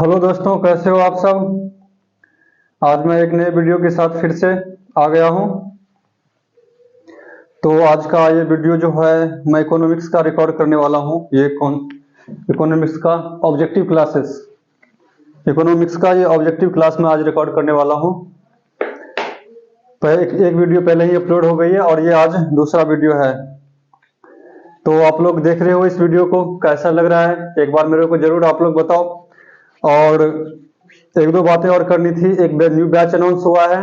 Hello दोस्तों, कैसे हो आप सब। आज मैं एक नए वीडियो के साथ फिर से आ गया हूं। तो आज का ये वीडियो जो है मैं इकोनॉमिक्स का रिकॉर्ड करने वाला हूं। ये इकोनॉमिक्स का ऑब्जेक्टिव क्लासेस, इकोनॉमिक्स का ये ऑब्जेक्टिव क्लास में आज रिकॉर्ड करने वाला हूं। एक वीडियो पहले ही अपलोड हो गई है और ये आज दूसरा वीडियो है। तो आप लोग देख रहे हो इस वीडियो को, कैसा लग रहा है एक बार मेरे को जरूर आप लोग बताओ। और एक दो बातें और करनी थी। एक न्यू बैच अनाउंस हुआ है,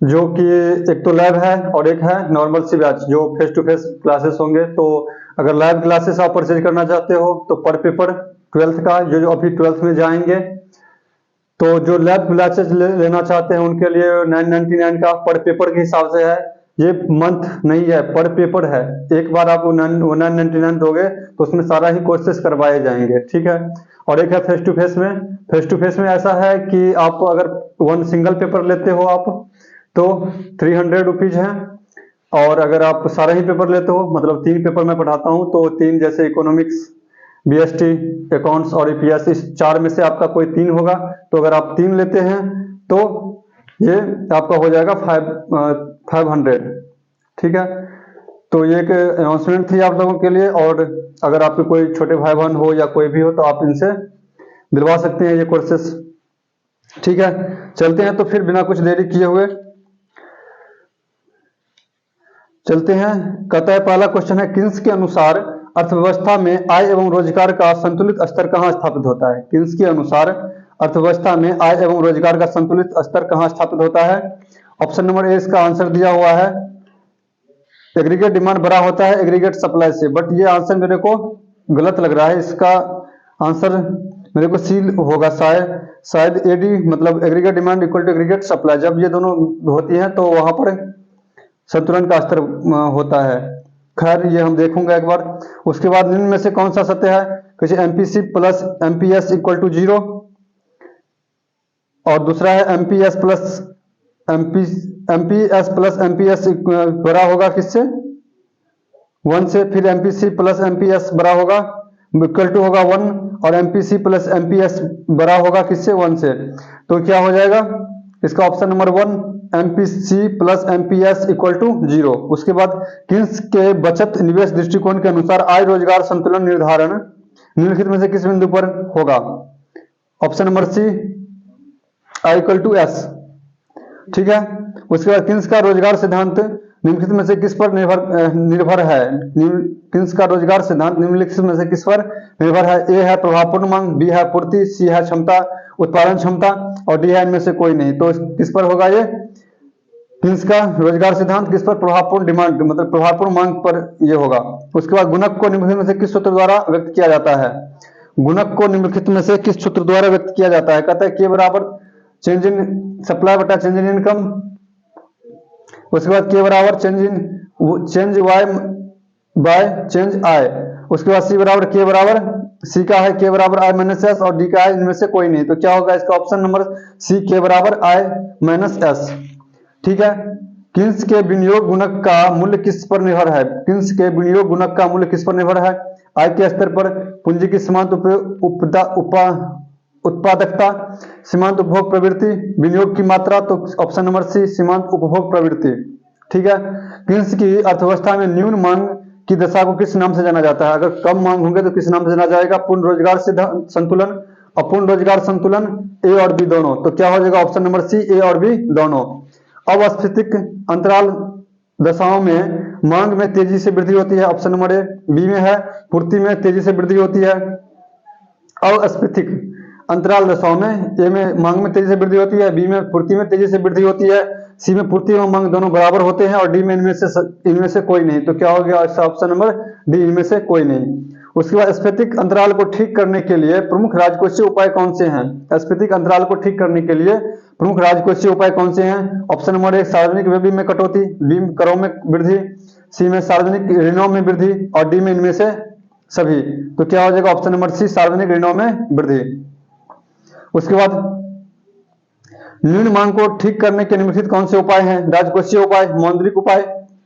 जो कि एक तो लैब है और एक है नॉर्मल सी बैच जो फेस टू फेस क्लासेस होंगे। तो अगर लैब क्लासेस आप परचेज करना चाहते हो तो पर पेपर 12th का जो अभी 12th में जाएंगे, तो जो लैब क्लासेस लेना चाहते हैं उनके लिए 999 का पर पेपर के हिसाब से है। ये मंथ नहीं है, पर पेपर है। एक बार आप 999 दोगे तो उसमें सारा ही कोर्सेस करवाए जाएंगे, ठीक है। और एक है फेस टू फेस में। फेस टू फेस में ऐसा है कि आप अगर वन सिंगल पेपर लेते हो आप तो 300 रुपीज है। और अगर आप सारा ही पेपर लेते हो, मतलब 3 पेपर मैं पढ़ाता हूँ, तो 3 जैसे इकोनॉमिक्स, बीएसटी, अकाउंट्स और ईपीएस, इस 4 में से आपका कोई 3 होगा। तो अगर आप 3 लेते हैं तो ये आपका हो जाएगा 500, ठीक है। तो ये एक अनाउंसमेंट थी आप लोगों के लिए। और अगर आपके कोई छोटे भाई बहन हो या कोई भी हो तो आप इनसे दिलवा सकते हैं ये कोर्सेस, ठीक है। चलते हैं तो फिर बिना कुछ देरी किए हुए चलते हैं। कहता है पहला क्वेश्चन है, किन्स के अनुसार अर्थव्यवस्था में आय एवं रोजगार का संतुलित स्तर कहाँ स्थापित होता है। किन्स के अनुसार अर्थव्यवस्था में आय एवं रोजगार का संतुलित स्तर कहाँ स्थापित होता है। ऑप्शन नंबर ए इसका आंसर दिया हुआ है, एग्रीगेट डिमांड बड़ा होता है एग्रीगेट सप्लाई से। बट ये आंसर मेरे को गलत लग रहा है। इसका आंसर मेरे को सी होगा शायद एडी, मतलब aggregate demand equal to aggregate supply. जब ये दोनों होती हैं तो वहां पर संतुलन का स्तर होता है। खैर ये हम देखूंगा एक बार। उसके बाद निम्न में से कौन सा सत्य है, किसी MPC plus MPS equal to 0, और दूसरा है एमपीएस प्लस एमपीएस बड़ा होगा किससे, 1 से। फिर एमपीसी प्लस एमपीएस बड़ा होगा इक्वल टू होगा 1, और एमपीसी प्लस एमपीएस बड़ा होगा किससे, 1 से। तो क्या हो जाएगा इसका option number 1, MPC plus MPS equal to 0। उसके बाद किन्स के बचत निवेश दृष्टिकोण के अनुसार आय रोजगार संतुलन निर्धारण निम्नलिखित में से किस बिंदु पर होगा। Option number C, I equal to S, ठीक है। उसके बाद किन्स का रोजगार सिद्धांत निम्नलिखित में से किस पर निर्भर है। किन्स का रोजगार सिद्धांत निम्नलिखित में से किस पर निर्भर है। ए है प्रभावपूर्ण मांग, बी है पूर्ति, सी है क्षमता, उत्पादन क्षमता, और डी है इनमें से कोई नहीं। तो किस पर होगा ये किन्स का रोजगार सिद्धांत, किस पर, प्रभावपूर्ण डिमांड मतलब प्रभावपूर्ण मांग पर ये होगा। उसके बाद गुणक को निम्नलिखित में से किस सूत्र द्वारा व्यक्त किया जाता है। गुणक को निम्नलिखित में से किस सूत्र द्वारा व्यक्त किया जाता है। कहता है के बराबर चेंज इन सप्लाई बटा चेंज इन इनकम। उसके बाद के बराबर चेंज वाई बाय चेंज आई। उसके बाद सी बराबर के बराबर, सी का है के बराबर आई माइनस एस, और डी का है इनमें से कोई नहीं। तो क्या होगा इसका ऑप्शन नंबर सी, के बराबर आई माइनस एस, ठीक है। किन्स के विनियोग गुणक का मूल्य किस पर निर्भर है। किन्स के विनियोग गुणक का मूल्य किस पर निर्भर है। आय के स्तर पर, पूंजी की सीमांत उत्पादकता, सीमांत उपभोग प्रवृत्ति, विनियोग की मात्रा। तो ऑप्शन नंबर सी, सीमांत उपभोग प्रवृत्ति, ठीक है। किन्स की अर्थव्यवस्था में न्यून मांग की दशा को किस नाम से जाना जाता है। अगर कम मांग होंगे तो किस नाम से जाना जाएगा, पूर्ण रोजगार संतुलन, अपूर्ण रोजगार संतुलन, ए और बी दोनों। तो क्या हो जाएगा ऑप्शन नंबर सी, ए और बी दोनों। अवस्थितिक अंतराल दशाओं में मांग में तेजी से वृद्धि होती है, ऑप्शन नंबर ए। बी में है पूर्ति में तेजी से वृद्धि होती है। अस्फीतिक अंतराल दशाओं में, ए में मांग में तेजी से वृद्धि होती है, बी में पूर्ति में तेजी से वृद्धि होती है, सी में पूर्ति एवं मांग दोनों बराबर होते हैं, और डी में इनमें से कोई नहीं। तो क्या हो गया ऑप्शन नंबर डी, इनमें से कोई नहीं। उसके बाद स्फीतिक अंतराल को ठीक करने के लिए प्रमुख राजकोषीय उपाय कौन से हैं। स्फीतिक अंतराल को ठीक करने के लिए प्रमुख राजकोषीय उपाय कौन से हैं। ऑप्शन नंबर 1, सार्वजनिक व्यय में कटौती, बी करों में वृद्धि, सी में सार्वजनिक ऋणों में वृद्धि, और डी में इनमें से सभी। तो क्या हो जाएगा ऑप्शन नंबर सी, सार्वजनिक ऋणों में वृद्धि। उसके बाद न्यून मांग को ठीक करने के निम्नलिखित कौन से उपाय हैं। राजकोषीय उपाय, मौद्रिक उपाय,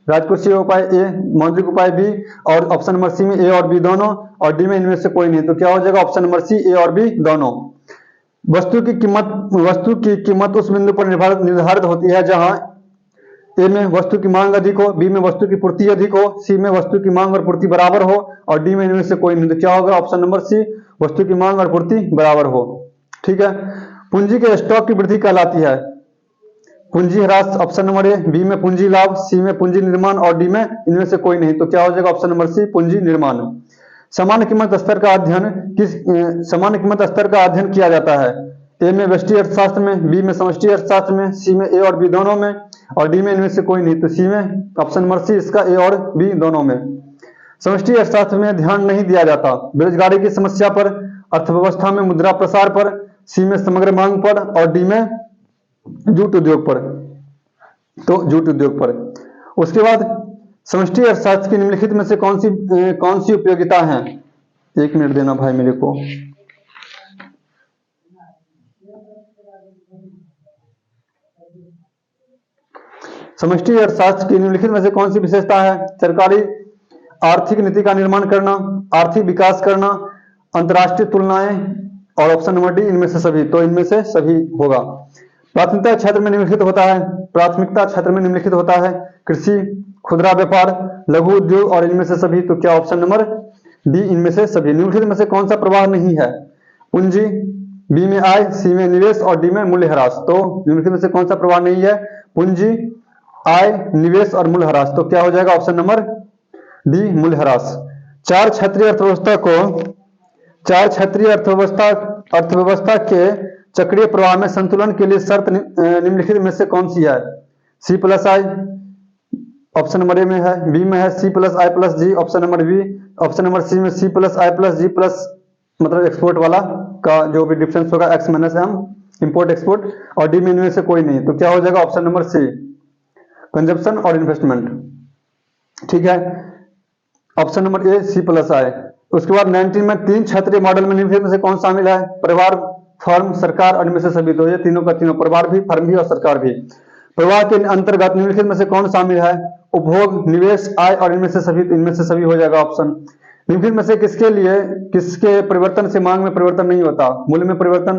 राजकोषीय उपाय ए, मौद्रिक उपाय बी, और ऑप्शन नंबर सी में ए और बी दोनों, और डी में इनमें से कोई नहीं। तो क्या हो जाएगा ऑप्शन नंबर सी, ए और बी दोनों। वस्तु की कीमत उस बिंदु पर निर्धारित होती है जहां ए में वस्तु की मांग अधिक हो, बी में वस्तु की पूर्ति अधिक हो, सी में वस्तु की मांग और पूर्ति बराबर हो और डी में इनमें से कोई नहीं। तो क्या होगा? ऑप्शन नंबर सी, वस्तु की मांग और पूर्ति बराबर हो। ठीक है। पूंजी के स्टॉक की वृद्धि कहलाती है पूंजी ह्रास, ऑप्शन नंबर ए। बी में पूंजी लाभ, सी में पूंजी निर्माण और डी में इनमें से कोई नहीं। तो क्या हो जाएगा? ऑप्शन नंबर सी, पूंजी निर्माण। सामान्य कीमत स्तर का अध्ययन किया जाता है? ए में व्यष्टि अर्थशास्त्र में, बी में समष्टि अर्थशास्त्र में, सी में ए और बी दोनों में और डी में इनमें से कोई नहीं। तो सी में, ऑप्शन नंबर सी इसका, ए और बी दोनों में। समष्टि अर्थशास्त्र में ध्यान नहीं दिया जाता? बेरोजगारी की समस्या पर, अर्थव्यवस्था में मुद्रा प्रसार पर, सी में समग्र मांग पर और डी में जूट उद्योग पर। तो जूट उद्योग पर। उसके बाद समष्टि अर्थशास्त्र की निम्नलिखित में से कौन सी उपयोगिता है? 1 मिनट देना भाई मेरे को। समष्टि अर्थशास्त्र की निम्नलिखित में से कौन सी विशेषता है? सरकारी आर्थिक नीति का निर्माण करना, आर्थिक विकास करना, अंतरराष्ट्रीय तुलनाएं और ऑप्शन नंबर डी इनमें से सभी। तो इनमें से सभी होगा। प्राथमिकता क्षेत्र में निम्नलिखित होता है कृषि, खुदरा व्यापार, लघु उद्योग और इनमें से सभी। तो क्या ऑप्शन नंबर डी इनमें से सभी। निम्नलिखित में से कौन सा प्रवाह नहीं है? पूंजी, बी में आय, सी में निवेश और डी में मूल्यह्रास। तो निम्नलिखित में से कौन सा प्रवाह नहीं है? पूंजी, आय, निवेश और मूल्यह्रास। तो क्या हो जाएगा? ऑप्शन नंबर डी, मूल्यह्रास। चार क्षेत्रीय अर्थव्यवस्था के चक्रीय प्रवाह में संतुलन के लिए शर्त निम्नलिखित में से कौन सी है? C plus I, option number A में है, बी में है C plus I plus G, option number B, option number C में C plus I plus G plus मतलब एक्सपोर्ट वाला का जो भी डिफरेंस होगा X minus M, import export, और डी में इनमें से कोई नहीं। तो क्या हो जाएगा? ऑप्शन नंबर सी, कंजप्शन और इन्वेस्टमेंट। ठीक है। Option number A, C plus आई। उसके बाद 19 में 3 क्षेत्रीय मॉडल में निम्नलिखित में से कौन शामिल है? परिवार, फर्म, सरकार और इनमें से सभी। तो ये तीनों का तीनों, परिवार भी, फर्म भी और सरकार भी। प्रवाह के अंतर्गत निम्नलिखित में से कौन शामिल है? उपभोग, निवेश, आय और इनमें से सभी। इनमें से सभी हो जाएगा ऑप्शन। निम्नलिखित में से किसके परिवर्तन से मांग में परिवर्तन नहीं होता? मूल्य में परिवर्तन।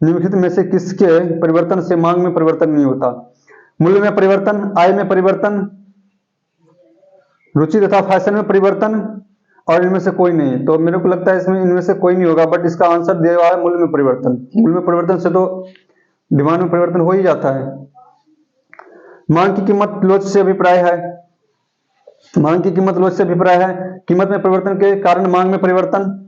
निम्नलिखित में से किसके परिवर्तन से मांग में परिवर्तन नहीं होता? मूल्य में परिवर्तन, आय में परिवर्तन, रुचि तथा फैशन में परिवर्तन और इनमें से कोई नहीं। तो मेरे को लगता है इसमें इनमें से कोई नहीं होगा, बट इसका आंसर दिया हुआ है मूल्य में परिवर्तन। मूल्य में परिवर्तन से तो डिमांड में परिवर्तन हो ही जाता है। मांग की कीमत लोच से अभिप्राय है? मांग की कीमत लोच से अभिप्राय है कीमत में परिवर्तन के कारण मांग में परिवर्तन।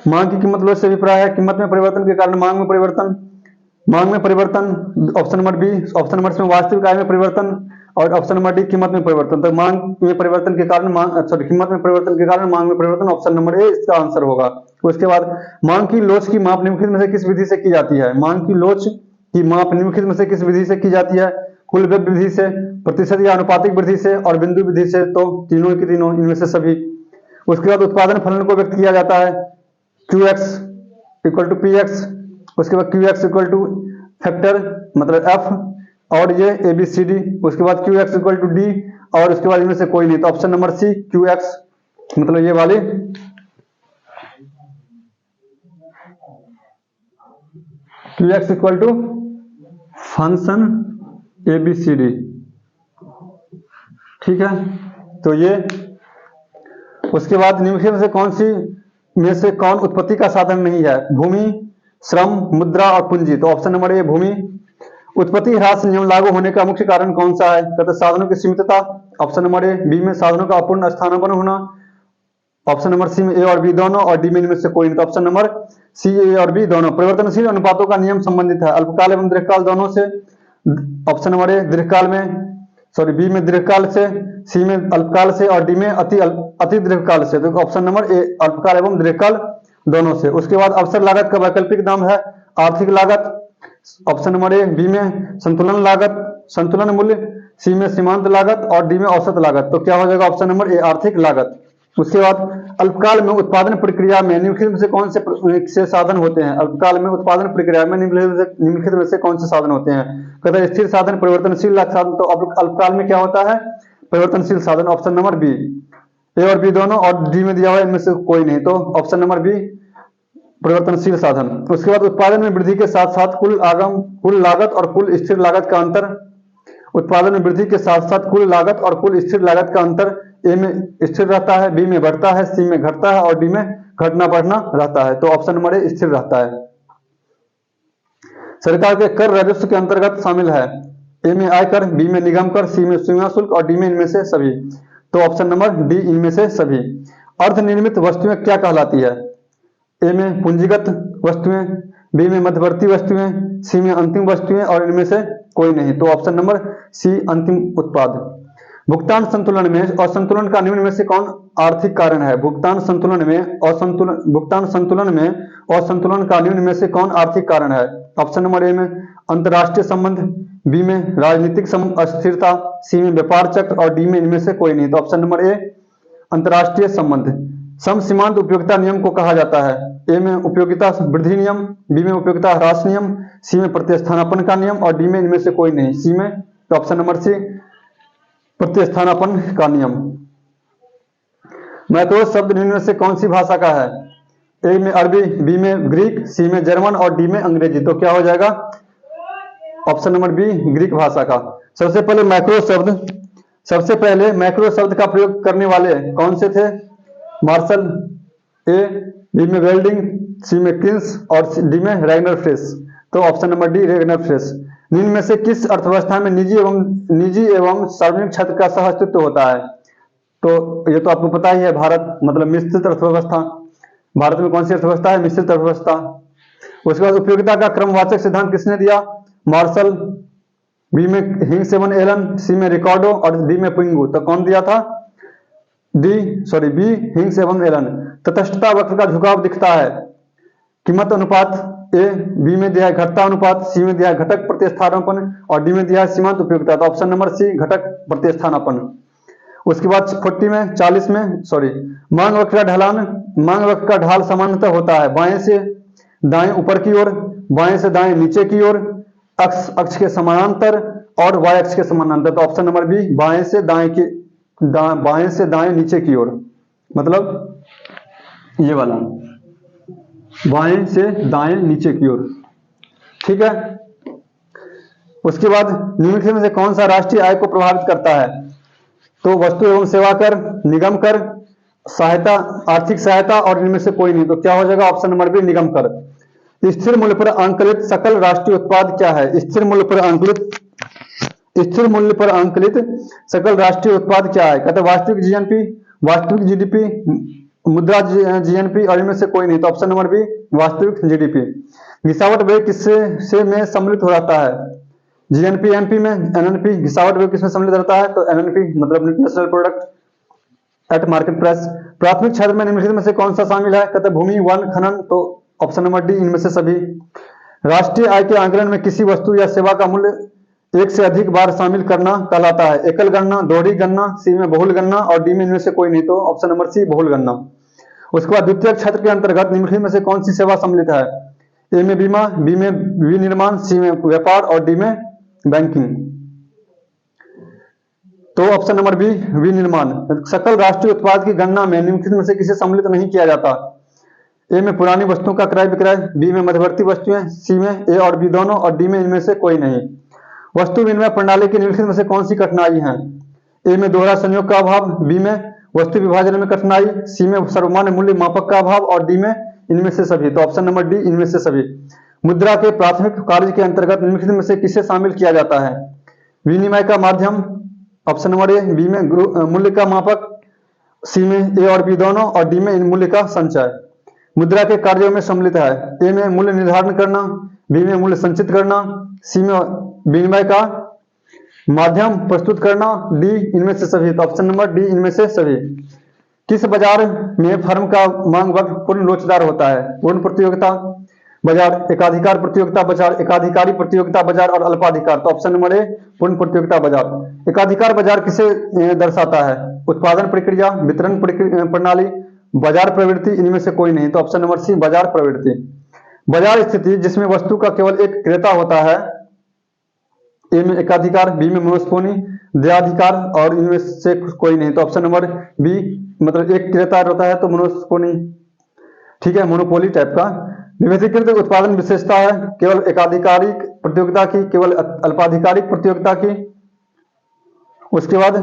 मांग की कीमत लोच से अभिप्राय है कीमत में परिवर्तन के कारण मांग में परिवर्तन। मांग में परिवर्तन, option number B, option number में वास्तविक आय में परिवर्तन और ऑप्शन नंबर डी कीमत में परिवर्तन। तो मांग में परिवर्तन के कारण कीमत में परिवर्तन के कारण मांग में परिवर्तन, ऑप्शन नंबर ए इसका आंसर होगा। उसके बाद मांग की लोच की माप निम्नलिखित में से किस विधि से की जाती है? मांग की लोच की माप निम्नलिखित में से किस विधि से की जाती है? कुल व्यय विधि से, प्रतिशत या अनुपातिक विधि से और बिंदु विधि से। तो तीनों की तीनों, इनमें से सभी। उसके बाद उत्पादन फलन को व्यक्त किया जाता है QX इक्वल टू PX, उसके बाद QX इक्वल टू फैक्टर मतलब F और ये ABCD, उसके बाद QX इक्वल टू D और उसके बाद इनमें से कोई नहीं। तो ऑप्शन नंबर सी QX मतलब ये वाली QX equal to function ABCD। ठीक है। तो ये उसके बाद निम्नलिखित में से कौन उत्पत्ति का साधन नहीं है? भूमि, श्रम, मुद्रा और पूंजी। तो ऑप्शन नंबर ए भूमि। उत्पत्ति ह्रास नियम लागू होने का मुख्य कारण कौन सा है? कहते साधनों की सीमितता, ऑप्शन नंबर ए। बी में साधनों का अपूर्ण स्थानापन्न होना, ऑप्शन नंबर सी में ए और बी दोनों और डी में इनमें से कोई नहीं। तो ऑप्शन नंबर सी, ए और बी दोनों। परिवर्तनशील अनुपातों का नियम संबंधित है अल्पकाल एवं दीर्घकाल दोनों से। ऑप्शन नंबर ए दीर्घकाल में, सॉरी बी में दीर्घकाल से, सी में अल्पकाल से और डी में अति दीर्घकाल से। तो ऑप्शन नंबर ए अल्पकाल एवं दीर्घकाल दोनों से। उसके बाद अवसर लागत का वैकल्पिक नाम है आर्थिक लागत, ऑप्शन नंबर ए। बी में संतुलन लागत, संतुलन मूल्य, सी में सीमांत लागत और डी में औसत लागत। तो क्या हो जाएगा? ऑप्शन नंबर ए आर्थिक लागत। उसके बाद अल्पकाल में उत्पादन प्रक्रिया में निम्नलिखित में से कौन से साधन होते हैं? अल्पकाल में उत्पादन प्रक्रिया में निम्नलिखित में से कौन से साधन होते हैं? कहते हैं स्थिर साधन, परिवर्तनशील साधन। तो अल्पकाल में क्या होता है? परिवर्तनशील साधन, ऑप्शन नंबर बी। ए और बी दोनों, और डी में दिया हुआ है इनमें से कोई नहीं, तो ऑप्शन नंबर बी परिवर्तनशील साधन। उसके बाद उत्पादन में वृद्धि के साथ साथ कुल लागत और कुल स्थिर लागत का अंतर, उत्पादन में वृद्धि के साथ साथ कुल लागत और कुल स्थिर लागत का अंतर ए में स्थिर रहता है, बी में बढ़ता है, सी में घटता है और डी में घटना बढ़ना रहता है, तो ऑप्शन नंबर ए स्थिर रहता है। सरकार के कर राजस्व के अंतर्गत शामिल है, ए में आयकर, बी में निगम कर, सी में सीमा शुल्क और डी में इनमें से सभी, तो ऑप्शन नंबर डी इनमें से सभी। अर्धनिर्मित वस्तुएं क्या कहलाती है, ए में पूंजीगत वस्तुएं, बी में मध्यवर्ती वस्तुएं, सी में अंतिम वस्तुएं और इनमें से कोई नहीं, तो ऑप्शन नंबर सी अंतिम उत्पाद। भुगतान संतुलन में असंतुलन का निम्न में से कौन आर्थिक कारण है, भुगतान संतुलन में असंतुलन का निम्न में से कौन आर्थिक कारण है, ऑप्शन नंबर ए में अंतरराष्ट्रीय संबंध, बी में राजनीतिक अस्थिरता, सी में व्यापार चक्र और डी में इनमें से कोई नहीं, तो ऑप्शन नंबर ए अंतरराष्ट्रीय संबंध। सम सीमांत उपयोगिता नियम को कहा जाता है, ए में उपयोगिता वृद्धि नियम, बी में उपयोगिता ह्रास नियम, सी में प्रतिस्थापन का नियम और डी में इनमें से कोई नहीं, सी में, तो ऑप्शन नंबर सी प्रतिस्थापन का नियम। मैक्रोज शब्द निम्न में से कौन सी भाषा का है, ए में अरबी, बी में ग्रीक, सी में जर्मन और डी में अंग्रेजी, तो क्या हो जाएगा ऑप्शन नंबर बी ग्रीक भाषा का। सबसे पहले मैक्रो शब्द का प्रयोग करने वाले कौन से थे, मार्शल, ए, बी में वेल्डिंग, सी में किन्स और डी में रैगनर फ्रेश, तो option number D Ragnar fresh. निम्न में से किस अर्थव्यवस्था में निजी एवं सार्वजनिक क्षेत्र का सह अस्तित्व होता है, तो ये तो आपको पता ही है, भारत मतलब मिश्रित अर्थव्यवस्था। भारत में कौन सी अर्थव्यवस्था है, मिश्रित अर्थव्यवस्था। उसके बाद उपयोगिता का क्रमवाचक सिद्धांत किसने दिया, मार्शल, बी में हिंग-सेवन एलन, सी में रिकार्डो और डी में पिंगू, तो कौन दिया था बी हिंग-सेवन एलन। तटस्थता वक्र का झुकाव दिखता है, कीमत अनुपात, ए, बी में दिया है घटता अनुपात, सी में दिया है घटक प्रतिस्थापन और डी में दिया है सीमांत उपयोगिता, तो ऑप्शन नंबर सी घटक प्रतिस्थापन। उसके बाद 40 में मांग वक्र का ढलान, मांग वक्र का ढाल सामान्यतः होता है बाएं से दाएं ऊपर की ओर, बाएं से दाएं नीचे की ओर, अक्ष के समानांतर और वाई अक्ष के समानांतर, तो ऑप्शन नंबर बी बाएं से दाएं नीचे की ओर, मतलब ये वाला बाएं से दाएं नीचे की ओर, ठीक है। उसके बाद निम्नलिखित में से कौन सा राष्ट्रीय आय को प्रभावित करता है, तो वस्तु एवं सेवा कर, निगम कर, आर्थिक सहायता और इनमें से कोई नहीं, तो क्या हो जाएगा ऑप्शन नंबर बी निगम कर। स्थिर मूल्य पर आंकलित सकल राष्ट्रीय उत्पाद क्या है, स्थिर मूल्य पर आंकलित सकल राष्ट्रीय उत्पाद क्या है, कहते वास्तविक जीएनपी, वास्तविक जीडीपी, मुद्रा जीएनपी और इनमें से कोई नहीं, तो ऑप्शन नंबर बी वास्तविक जीडीपी। घिसावट व्यय किससे में सम्मिलित हो जाता है, जीएनपी एमपी में, एनएनपी, घिसावट व्यय किसमें सम्मिलित रहता है, तो एनएनपी मतलब net national product at market price. प्राथमिक क्षेत्र में निम्नलिखित में से कौन सा शामिल है, कहते भूमि, वन, खनन, तो ऑप्शन नंबर डी इनमें से सभी। राष्ट्रीय आय के आंकलन में किसी वस्तु या सेवा का मूल्य एक से अधिक बार शामिल करना कहलाता है, एकल गणना, दोहरी गणना, सी में बहुल गणना और डी में इनमें से कोई नहीं, तो ऑप्शन नंबर सी बहुल गणना। उसके बाद द्वितीय क्षेत्र के अंतर्गत निम्नलिखित में से कौन सी सेवा सम्मिलित है, ए में बीमा, बी में विनिर्माण, सी में व्यापार और डी में बैंकिंग, तो ऑप्शन नंबर बी विनिर्माण। सकल राष्ट्रीय उत्पाद की गणना में निम्नलिखित में से किसे सम्मिलित नहीं किया जाता, ए में पुरानी वस्तुओं का क्रय विक्रय, बी में मध्यवर्ती वस्तुएं, सी में ए और बी दोनों और डी में इनमें से कोई नहीं। वस्तु विनिमय प्रणाली की निम्नलिखित में से कौन सी कठिनाई है, ए में दोहरा संयोग का अभाव, बी में वस्तु विभाजन में कठिनाई, सी में सर्वमान्य मूल्य मापक का अभाव और डी में इनमें से सभी, तो ऑप्शन नंबर डी इनमें से सभी। मुद्रा के प्राथमिक कार्य के अंतर्गत निम्नलिखित में से किसे शामिल किया जाता है, विनिमय का माध्यम, ऑप्शन नंबर ए, बी में मूल्य का मापक, सी में ए और बी दोनों और डी में इन मूल्य का संचय। मुद्रा के कार्यों में सम्मिलित है, ए में मूल्य निर्धारण करना, बी में मूल्य संचित करना, सी में विनिमय का माध्यम प्रस्तुत करना, डी इनमें से सभी, तो ऑप्शन नंबर डी इनमें से सभी। किस बाजार में फर्म का मांग वक्र पूर्ण लोचदार होता है, पूर्ण प्रतियोगिता बाजार, एकाधिकार प्रतियोगिता बाजार, एकाधिकारी प्रतियोगिता बाजार और अल्पाधिकार, तो ऑप्शन नंबर ए पूर्ण प्रतियोगिता बाजार। एकाधिकार बाजार किसे दर्शाता है, उत्पादन प्रक्रिया, वितरण प्रणाली, बाजार प्रवृत्ति, इनमें से कोई नहीं, तो ऑप्शन नंबर सी बाजार प्रवृत्ति। बाजार स्थिति जिसमें वस्तु का केवल एक क्रेता होता है, ए में एकाधिकार, बी में मोनोपोली, देयाधिकार और इनमें से कोई नहीं, तो ऑप्शन नंबर बी, मतलब एक क्रेता रहता है तो मोनोपोली, ठीक है, मोनोपोली टाइप का। विभेदीकृत उत्पादन विशेषता है केवल एकाधिकारिक प्रतियोगिता की, केवल अल्पाधिकारिक प्रतियोगिता की। उसके बाद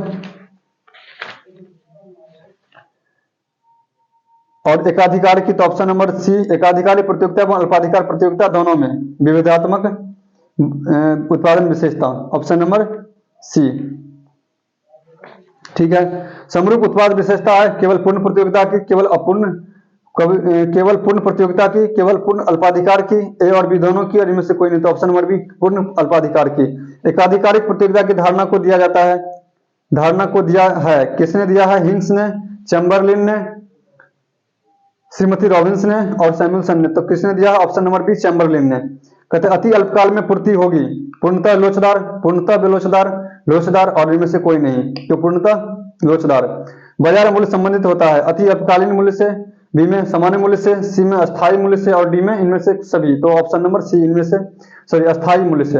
और एकाधिकार की, तो ऑप्शन नंबर सी, एकाधिकारी प्रतियोगिता एवं अल्पाधिकार प्रतियोगिता दोनों में विविधात्मक उत्पादन विशेषता, ऑप्शन नंबर सी, ठीक है। समरूप उत्पाद विशेषता है केवल पूर्ण प्रतियोगिता की, केवल अपूर्ण, केवल पूर्ण प्रतियोगिता की, केवल पूर्ण अल्पाधिकार की, ए और बी दोनों की, और इनमें से कोई नहीं, तो ऑप्शन नंबर बी, पूर्ण अल्पाधिकार की। एकाधिकारिक प्रतियोगिता की धारणा को दिया जाता है, धारणा को दिया है, किसने दिया है? हिंस ने, चैम्बरलिन ने, श्रीमती रॉबिन्स ने और सैमुअलसन ने। तो किसने दिया? ऑप्शन नंबर बी, चैम्बरलिन ने। कहते अति अल्पकाल में पूर्ति होगी, पूर्णतः लोचदार, पूर्णतः बेलोचदार, लोचदार, और इनमें से कोई नहीं, तो पूर्णतः लोचदार। बाजार मूल्य संबंधित होता है अति अल्पकालीन मूल्य से, बी में सामान्य मूल्य से, सी में अस्थायी मूल्य से, और डी में इनमें से सभी, तो ऑप्शन नंबर सी, इनमें से सॉरी अस्थायी मूल्य से।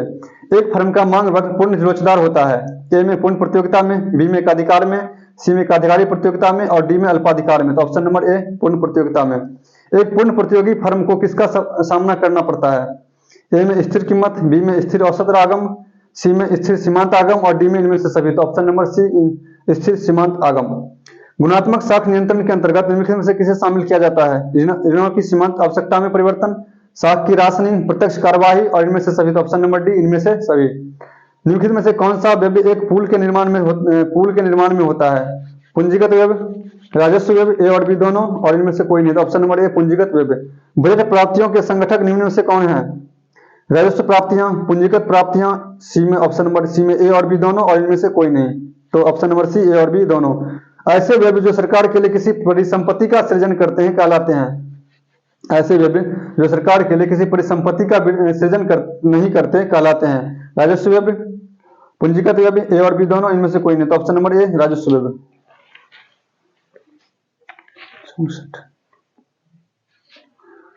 एक फर्म का मांग वर्ग पूर्ण लोचदार होता है, ए में पूर्ण प्रतियोगिता में, बी में एकाधिकार में, सी में एकाधिकारी प्रतियोगिता में, और डी में अल्पाधिकार में, तो ऑप्शन नंबर ए, पूर्ण प्रतियोगिता में। एक पूर्ण प्रतियोगी फर्म को किसका सामना करना पड़ता है? ए में स्थिर कीमत, बी में स्थिर औसत आगम, सी में स्थिर सीमांत आगम, और डी में इनमें से सभी, तो ऑप्शन नंबर सी, स्थिर सीमांत आगम। गुणात्मक साख नियंत्रण के अंतर्गत निम्नलिखित में से किसे शामिल किया जाता है? ऋणों की सीमांत आवश्यकता में परिवर्तन, साख की राशनिंग, प्रत्यक्ष कार्यवाही, और इनमें से सभी, तो ऑप्शन नंबर डी, इनमें से सभी। निम्नलिखित में से कौन सा व्यय एक पूल के निर्माण में होता है? पूंजीगत व्यय, राजस्व व्यय, ए और बी दोनों, और इनमें से कोई नहीं, तो ऑप्शन नंबर ए, पूंजीगत व्यय। बजट प्राप्तियों के संगठक निम्न में से कौन है? राजस्व प्राप्तियां, पूंजीगत प्राप्तियां, सी में ऑप्शन नंबर सी में ए और बी दोनों, और इनमें से कोई नहीं, तो ऑप्शन नंबर सी, ए और बी दोनों। ऐसे व्यय जो सरकार के लिए किसी परिसंपत्ति का सृजन करते हैं कहलाते हैं। ऐसे व्यय जो सरकार के लिए किसी परिसंपत्ति का सृजन नहीं करते कहलाते हैं राजस्व व्यय, पूंजीगत व्यय, ए और बी दोनों, इनमें से कोई नहीं, तो ऑप्शन नंबर ए, राजस्व व्यय।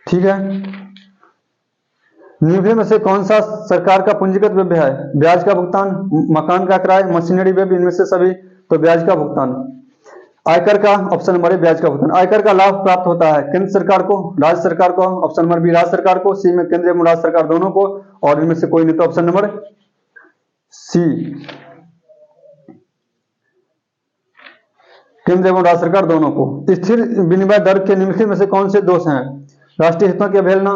ठीक है। निम्नलिखित में से कौन सा सरकार का पूंजीगत व्यय है? ब्याज का भुगतान, मकान का किराया, मशीनरी व्यय, इनमें से सभी, तो ब्याज का भुगतान। आयकर का, ऑप्शन नंबर ए, ब्याज का भुगतान। आयकर का लाभ प्राप्त होता है केंद्र सरकार को, राज्य सरकार को, ऑप्शन नंबर बी, राज्य सरकार को, सी में केंद्रीय एवं राज्य सरकार दोनों को, और इनमें से कोई नहीं, तो ऑप्शन नंबर सी, केंद्र एवं राज्य सरकार दोनों को। स्थिर विनिमय दर के निम्नलिखित में से कौन से दोष हैं? राष्ट्रीय हितों की अवहेलना,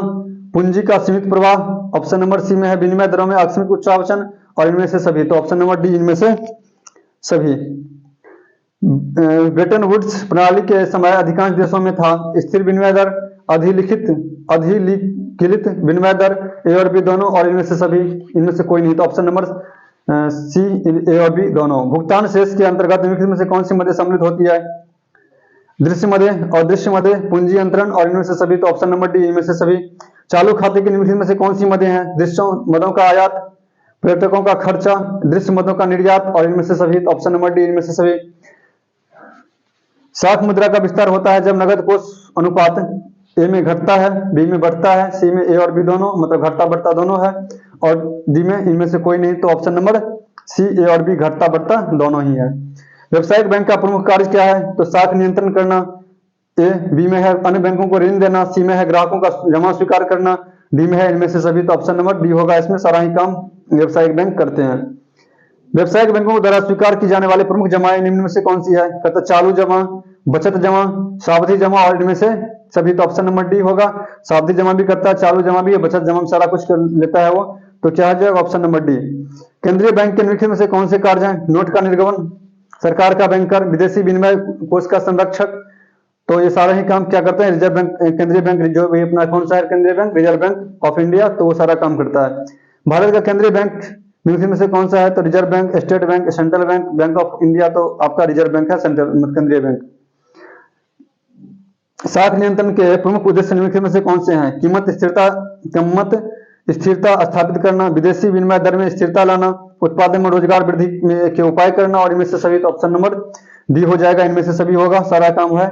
पूंजी का सीमित प्रवाह, ऑप्शन नंबर सी में है विनिमय दरों में आकस्मिक उच्चावचन, और इनमें से सभी, तो ऑप्शन नंबर डी, इनमें से सभी। ब्रेटन वुड्स प्रणाली के समय अधिकांश देशों में था स्थिर विनिमय दर, अधिलिखित विनिमय दर, ए और बी दोनों, और इनमें से सभी, इनमें से कोई नहीं, तो ऑप्शन नंबर सी, ए और बी दोनों। भुगतान शेष के अंतर्गत निम्नलिखित में से कौन सी मदें सम्मिलित होती है? दृश्य मदें, अदृश्य मदें, पूंजी अंतरण, और इनमें से सभी, तो ऑप्शन नंबर डी, इनमें से सभी। चालू खाते की निम्नलिखित में से कौन सी मदें हैं? दृश्यों मदों का आयात, पर्यटकों का खर्चा, दृश्य मदों का निर्यात, और इनमें से सभी, तो ऑप्शन नंबर डी, इनमें से सभी। साख मुद्रा का विस्तार होता है जब नगद कोष अनुपात ए में घटता है, बी में बढ़ता है, सी में ए और बी दोनों, मतलब घटता बढ़ता दोनों है, और डी में इनमें से कोई नहीं, तो ऑप्शन नंबर सी, ए और बी घटता बढ़ता दोनों ही है। व्यावसायिक बैंक का प्रमुख कार्य क्या है? तो साख नियंत्रण करना, ए, बी में है अन्य बैंकों को ऋण देना, सी में है ग्राहकों का जमा स्वीकार करना, डी में है इनमें से सभी, तो ऑप्शन नंबर डी होगा। इसमें सारा ही काम व्यावसायिक बैंक करते हैं। व्यावसायिक बैंकों द्वारा स्वीकार की जाने वाली प्रमुख जमाएं निम्न में से कौन सी है? कहते चालू जमा, बचत जमा, सावधि जमा, और इनमें से सभी, तो ऑप्शन नंबर डी होगा। सावधि जमा भी करता है, चालू जमा भी है, बचत जमा सारा कुछ कर लेता है वो, तो क्या हो जाएगा? Option number D. केंद्रीय बैंक के निम्नलिखित में से कौन से कार्य हैं? नोट का निर्गमन, सरकार का बैंकर, विदेशी विनिमय कोष का संरक्षक, तो ये सारा ही काम क्या करते हैं? रिजर्व बैंक, केंद्रीय बैंक, जो भी अपना कौन सा है केंद्रीय bank? Reserve bank of India, तो वो सारा काम करता है। भारत का केंद्रीय बैंक निम्नलिखित में से कौन सा है? तो reserve bank, state bank, central bank, bank of India, तो आपका रिजर्व बैंक है, सेंट्रल केंद्रीय बैंक। साख नियंत्रण के प्रमुख उद्देश्य निम्नलिखित में से कौन से हैं? कीमत स्थिरता स्थापित करना, विदेशी विनिमय दर में स्थिरता लाना, उत्पादन में रोजगार वृद्धि के उपाय करना, और इनमें से सभी, तो ऑप्शन नंबर डी हो जाएगा। इनमें से सभी होगा, सारा काम है,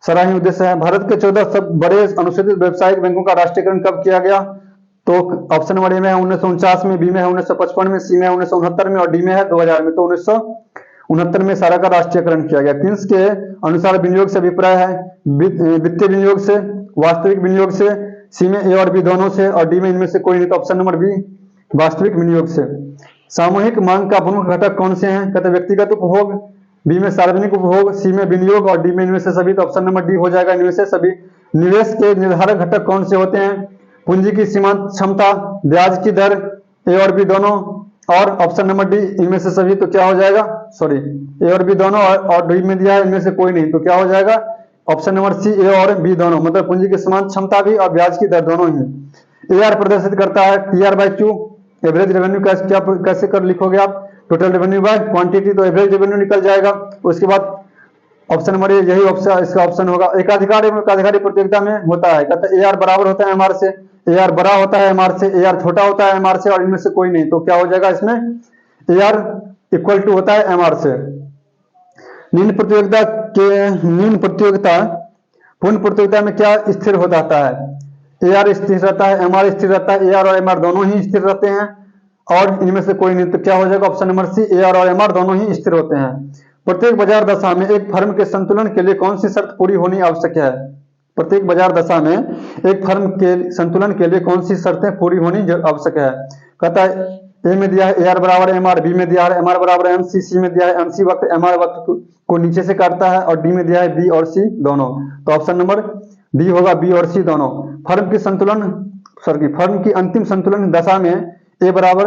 सारा ही उद्देश्य है। भारत के 14 सब बड़े अनुसूचित व्यावसायिक बैंकों का राष्ट्रीयकरण कब किया गया? तो ऑप्शन नंबर ए में है 1949 में, बी में है 1955 में, सी में है 1969 में और डी में है 2000 में। तो 1969 में सारा का राष्ट्रीयकरण किया गया। किन्स के अनुसार विनियोग से अभिप्राय है? वित्तीय विनियोग से, वास्तविक विनियोग से, सी में ए और बी दोनों से और डी में इनमें से कोई नहीं। तो ऑप्शन नंबर बी वास्तविक विनियोग से। सामूहिक मांग का प्रमुख घटक कौन से हैं? कहते व्यक्तिगत उपभोग, बी में सार्वजनिक उपभोग, सी में विनियोग और डी में इनमें से सभी। तो ऑप्शन नंबर डी हो जाएगा इनमें से सभी। निवेश के निर्धारक घटक कौन से होते हैं? पूंजी की सीमांत क्षमता, ब्याज की दर, ए और बी दोनों और ऑप्शन नंबर डी इनमें से सभी। तो क्या हो जाएगा, सॉरी ए और बी दोनों और डी में दिया है इनमें से कोई नहीं। तो क्या हो जाएगा ऑप्शन नंबर सी ए और बी दोनों, मतलब पूंजी की सीमांत क्षमता भी और ब्याज की दर दोनों ही। ए आर प्रदर्शित करता है T R by Q. Average revenue कैसे कर लिखोगे आप? Total revenue by quantity. तो एवरेज रेवेन्यू निकल जाएगा। उसके बाद ऑप्शन नंबर ए यही ऑप्शन इसका ऑप्शन होगा। एकाधिकार एवं एकाधिकारी प्रतियोगिता में होता है, कहते हैं ए आर बराबर होता है एम आर से, ए आर बड़ा होता है एम आर से, ए आर छोटा होता है एम आर से और इनमें से कोई नहीं। तो क्या हो जाएगा इसमें ए आर इक्वल टू होता है एम आर से। निम्न प्रतियोगिता पूर्ण प्रतियोगिता में क्या स्थिर हो जाता है? ए आर स्थिर रहता है, एम आर स्थिर रहता है, ए आर और एम आर दोनों ही स्थिर रहते हैं और इनमें से कोई नहीं। तो क्या हो जाएगा option number C A R और एम आर दोनों ही स्थिर होते हैं। प्रत्येक बाजार दशा में एक फर्म के संतुलन के लिए कौन सी शर्त पूरी होनी आवश्यक है? प्रत्येक बाजार दशा में एक फर्म के संतुलन के लिए कौन सी शर्तें पूरी होनी आवश्यक है? कहता है ए में दिया है ए आर बराबर एम आर, बी में दिया है एम आर बराबर एम सी, सी में दिया है एम सी वक्त एम आर वक्त को नीचे से काटता है और डी में दिया है बी और सी दोनों। तो ऑप्शन नंबर डी होगा बी और सी दोनों। फर्म की अंतिम संतुलन दशा में ए बराबर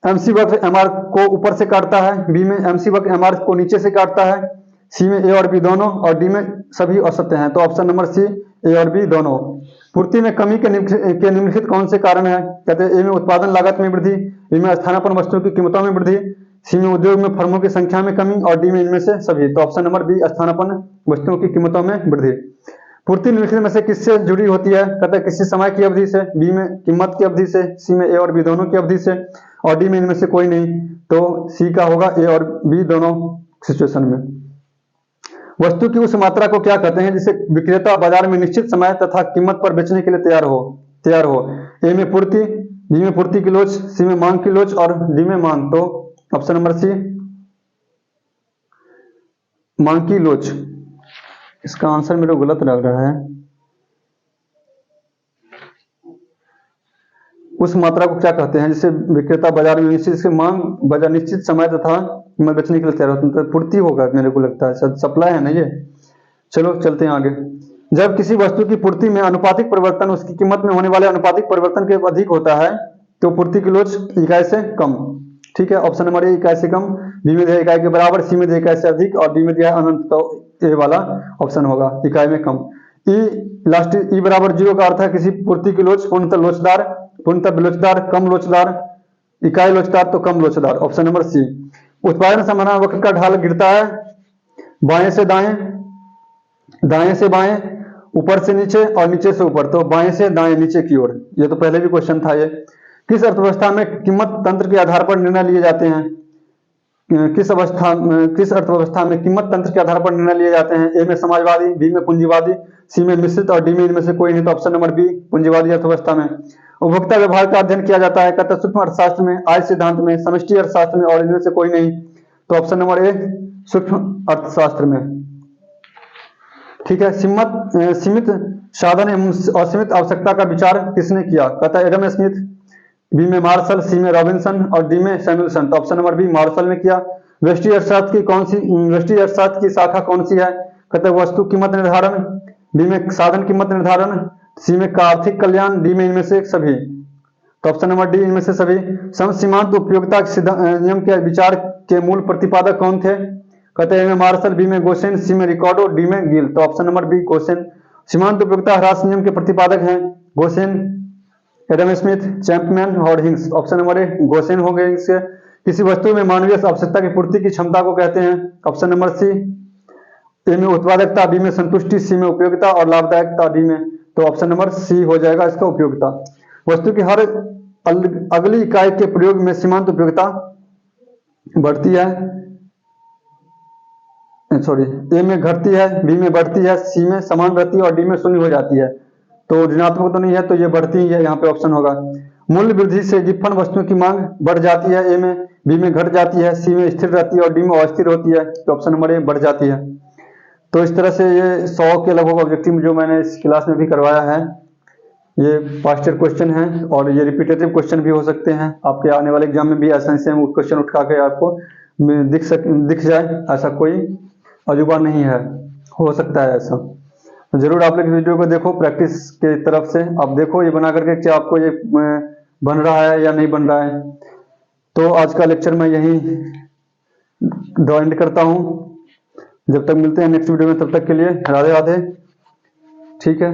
एम सी वक्त एम आर को ऊपर से काटता है, बी में एम सी वक्त एम आर को नीचे से काटता है, सी में ए और बी दोनों और डी में सभी औसत हैं। तो ऑप्शन नंबर सी ए और बी दोनों। पूर्ति में कमी के निम्नलिखित कौन से कारण है? कहते हैं ए में उत्पादन लागत में वृद्धि, बी में स्थानापन्न वस्तुओं की कीमतों में वृद्धि, सी में उद्योग में फर्मों की संख्या में कमी और डी में इनमें से सभी। तो ऑप्शन नंबर बी स्थानापन्न वस्तुओं की कीमतों में वृद्धि। पूर्ति निम्नलिखित में से किससे जुड़ी होती है? कहते हैं किसी समय की अवधि से, बी में कीमत की अवधि से, सी में ए और बी दोनों की अवधि से और डी में इनमें से कोई नहीं। तो सी का होगा ए और बी दोनों सिचुएशन में। वस्तु की उस मात्रा को क्या कहते हैं जिसे विक्रेता बाजार में निश्चित समय तथा कीमत पर बेचने के लिए तैयार हो? ए में पूर्ति, बी में पूर्ति की लोच, सी में मांग की लोच और डी में मांग। तो ऑप्शन नंबर सी मांग की लोच। इसका आंसर मेरे को गलत लग रहा है। उस मात्रा को क्या कहते हैं जिसे विक्रेता बाजार में निश्चित समय तथा कीमत बेचने के लिए तैयार होते हैं? तो पूर्ति होगा मेरे को लगता है, शायद सप्लाई है ना ये। चलो चलते हैं आगे। जब किसी वस्तु की पूर्ति में अनुपातिक परिवर्तन उसकी कीमत में होने वाले अनुपातिक परिवर्तन के अधिक होता है तो पूर्ति की लोच इकाई से कम। ठीक है, ऑप्शन नंबर ए इकाई से कम, बी में दिया इकाई के बराबर, सी में दिया इकाई से अधिक और डी में दिया अनंत। तो ए वाला ऑप्शन होगा इकाई में कम। लास्ट ई बराबर 0 का अर्थ है किसी पूर्ति की लोच पूर्णतः लोचदार, कम लोचदार, इकाई लोचदार तो कम लोचदार। Option number C. उत्पादन समाधान वक्र का ढाल गिरता है बाएं से दाएं, दाएं से बाएं, ऊपर से नीचे और नीचे से ऊपर। तो बाएं से दाएं नीचे की ओर। ये तो पहले भी क्वेश्चन था ये। किस अर्थव्यवस्था में कीमत तंत्र के आधार पर निर्णय लिए जाते हैं? किस अर्थव्यवस्था में कीमत तंत्र के आधार पर निर्णय लिए जाते हैं? ए में समाजवादी, बी में पूंजीवादी, सी में मिश्रित और डी में इनमें से कोई नहीं। तो ऑप्शन नंबर बी पूंजीवादी अर्थव्यवस्था में। उपभोक्ता व्यवहार का अध्ययन किया जाता है कहते सूक्ष्म अर्थशास्त्र में, आय सिद्धांत में, समष्टि अर्थशास्त्र में और इनमें से कोई नहीं। तो ऑप्शन नंबर ए सूक्ष्म अर्थशास्त्र में। ठीक है, सीमित साधन एवं असीमित आवश्यकता का विचार किसने किया? कहता है एडम स्मिथ, बी में मार्शल, सी में रॉबिन्सन और डी में सैमुअलसन। तो ऑप्शन नंबर बी मार्शल ने किया। व्यष्टि अर्थशास्त्र की शाखा कौन सी है? कहते हैं वस्तु कीमत निर्धारण, बी में साधन कीमत निर्धारण, सी में आर्थिक कल्याण, डी में इनमें से सभी। तो ऑप्शन नंबर डी इनमें से सभी। समसीमांत उपयोगिता नियम के विचार के मूल प्रतिपादक कौन थे? कहते हैं मार्शल, बी में गोसेन, सी में रिकॉर्डो, डी में गिल। तो ऑप्शन नंबर बी गोसेन। सीमांत उपयोगिता ह्रास नियम के प्रतिपादक हैं गोसेन, एडम स्मिथ, चैंपमैन और हिंग्स। ऑप्शन नंबर ए गोसेन हो गए इसके। किसी वस्तु में मानवीय आवश्यकता की पूर्ति की क्षमता को कहते हैं? Option number C. ए में उत्पादकता, बी में संतुष्टि, सी में उपयोगिता और लाभदायकता डी में। तो ऑप्शन नंबर सी हो जाएगा इसका उपयोगिता। वस्तु की हर अगली इकाई के प्रयोग में सीमांत उपयोगिता बढ़ती है, सॉरी ए में घटती है, बी में बढ़ती है, सी में समान रहती है और डी में शून्य हो जाती है। तो ऋणात्मक तो नहीं है, तो ये बढ़ती ही है, यहाँ पे ऑप्शन होगा। मूल्य वृद्धि से गिफ्ट वस्तुओं की मांग बढ़ जाती है, ए में, बी में घट जाती है, सी में स्थिर रहती है और डी में अस्थिर होती है, तो ऑप्शन नंबर ए बढ़ जाती है। तो इस तरह से ये 100 के लगभग ऑब्जेक्टिव जो मैंने इस क्लास में भी करवाया है, ये पास्ट ईयर क्वेश्चन है और ये रिपीटेटिव क्वेश्चन भी हो सकते हैं। आपके आने वाले एग्जाम में भी ऐसा सेम क्वेश्चन उठा के आपको दिख जाए, ऐसा कोई अजूबा नहीं है, हो सकता है ऐसा। तो जरूर आप लोग वीडियो को देखो, प्रैक्टिस के तरफ से आप देखो ये बना करके क्या आपको ये बन रहा है या नहीं बन रहा है। तो आज का लेक्चर मैं यही द एंड करता हूँ। जब तक मिलते हैं नेक्स्ट वीडियो में, तब तक के लिए राधे राधे। ठीक है।